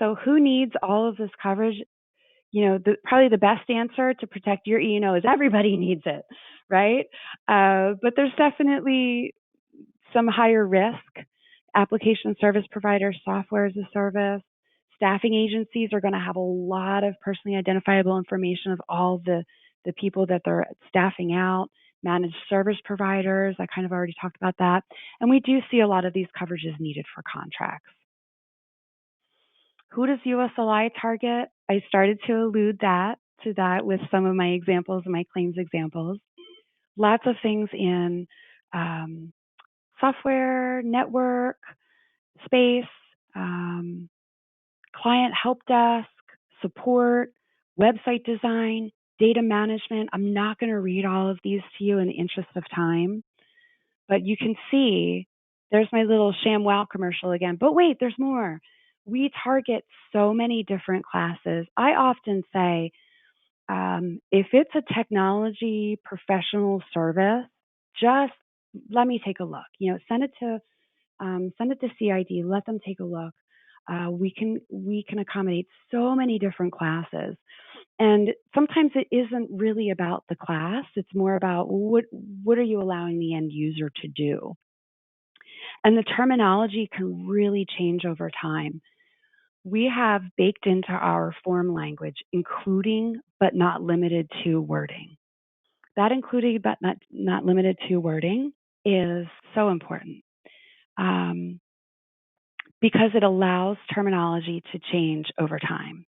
So who needs all of this coverage? Probably the best answer to protect your E&O is everybody needs it, right? But there's definitely some higher risk. Application service providers, software as a service, staffing agencies are going to have a lot of personally identifiable information of all the people that they're staffing out. Managed service providers, I kind of already talked about that. And we do see a lot of these coverages needed for contracts. Who does USLI target? I started to allude to that with some of my examples and my claims examples. Lots of things in software, network, space, client help desk, support, website design, data management. I'm not going to read all of these to you in the interest of time, but you can see there's my little ShamWow commercial again. But wait, there's more. We target so many different classes. I often say, if it's a technology professional service, just let me take a look. Send it to CID. Let them take a look. We can accommodate so many different classes, and sometimes it isn't really about the class. It's more about what are you allowing the end user to do, and the terminology can really change over time. We have baked into our form language, including but not limited to wording. That including but not limited to wording is so important. Because it allows terminology to change over time.